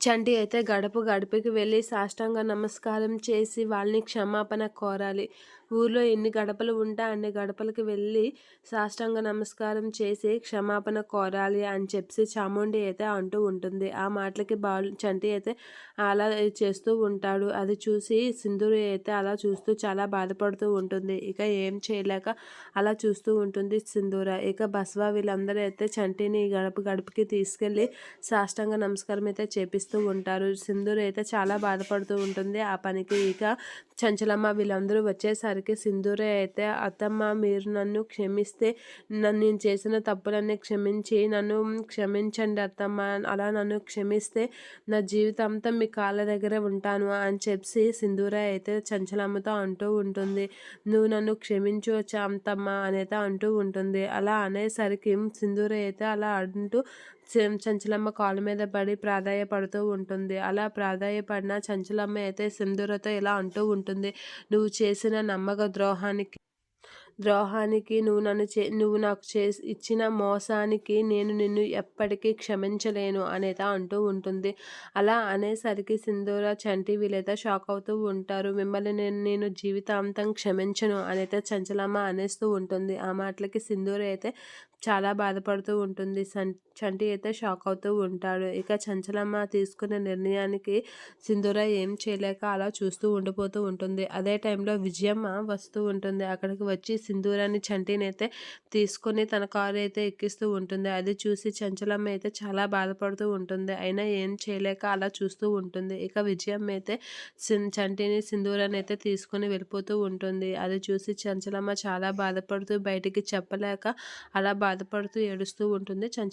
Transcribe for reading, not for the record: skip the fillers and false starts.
చంటి అయితే గడపకి వెళ్ళి సాష్టాంగ నమస్కారం చేసి వాళ్ళని క్షమాపణ కోరాలి. ఊర్లో ఎన్ని గడపలు ఉంటే అన్ని గడపలకి వెళ్ళి సాష్టాంగ నమస్కారం చేసి క్షమాపణ కోరాలి అని చెప్పి చాముండి అయితే అంటూ ఉంటుంది. ఆ మాటలకి చంటి అయితే అలా చేస్తూ ఉంటాడు. అది చూసి సింధూరి అయితే అలా చూస్తూ చాలా బాధపడుతూ ఉంటుంది. ఇక ఏం చేయలేక అలా చూస్తూ ఉంటుంది సింధూర. ఇక బస్వా వీళ్ళందరూ అయితే చంటిని గడపకి తీసుకెళ్ళి సాష్టాంగ నమస్కారం అయితే చేపిస్తూ ఉంటారు. సింధూర్ అయితే చాలా బాధపడుతూ ఉంటుంది ఆ పనికి. ఇక చంచలమ్మ వీళ్ళందరూ వచ్చేసరికి సింధూరే అయితే అత్తమ్మ మీరు నన్ను క్షమిస్తే నేను చేసిన తప్పులన్నీ క్షమించి నన్ను క్షమించండి అత్తమ్మ, అలా నన్ను క్షమిస్తే నా జీవితాంతం మీ కాళ్ళ దగ్గర ఉంటాను అని చెప్పి సింధూర అయితే చంచలమ్మతో అంటూ ఉంటుంది. నువ్వు నన్ను క్షమించు అత్తమ్మ అనేది అంటూ ఉంటుంది. అలా అనేసరికి సింధూర అయితే అలా అంటూ చంచలమ్మ కాళ్ళ మీద పడి ప్రాధేయపడుతూ ఉంటుంది. అలా ప్రాధేయపడిన చంచలమ్మ అయితే సింధూరతో ఇలా అంటూ ఉంటుంది. నువ్వు చేసిన నమ్మక ద్రోహానికి నువ్వు నాకు ఇచ్చిన మోసానికి నేను నిన్ను ఎప్పటికీ క్షమించలేను అనేది అంటూ ఉంటుంది. అలా అనేసరికి సింధూర చంటి వీళ్ళైతే షాక్ అవుతూ ఉంటారు. మిమ్మల్ని నేను జీవితాంతం క్షమించను అనైతే చంచలమ్మ అనేస్తూ ఉంటుంది. ఆ మాటలకి సింధూర అయితే చాలా బాధపడుతూ ఉంటుంది. చంటి అయితే షాక్ అవుతూ ఉంటాడు. ఇక చంచలమ్మ తీసుకునే నిర్ణయానికి సింధూర ఏం చేయలేక అలా చూస్తూ ఉండిపోతూ ఉంటుంది. అదే టైంలో విజయమ్మ వస్తూ ఉంటుంది. అక్కడికి వచ్చి సింధూరాన్ని చంటిని అయితే తీసుకొని తన కారు అయితే ఎక్కిస్తూ ఉంటుంది. అది చూసి చంచలమ్మ అయితే చాలా బాధపడుతూ ఉంటుంది. అయినా ఏం చేయలేక అలా చూస్తూ ఉంటుంది. ఇక విజయమ్మ అయితే చంటిని సింధూరాన్ని అయితే తీసుకొని వెళ్ళిపోతూ ఉంటుంది. అది చూసి చంచలమ్మ చాలా బాధపడుతూ బయటికి చెప్పలేక అలా బాధపడుతూ ఏడుస్తూ ఉంటుంది.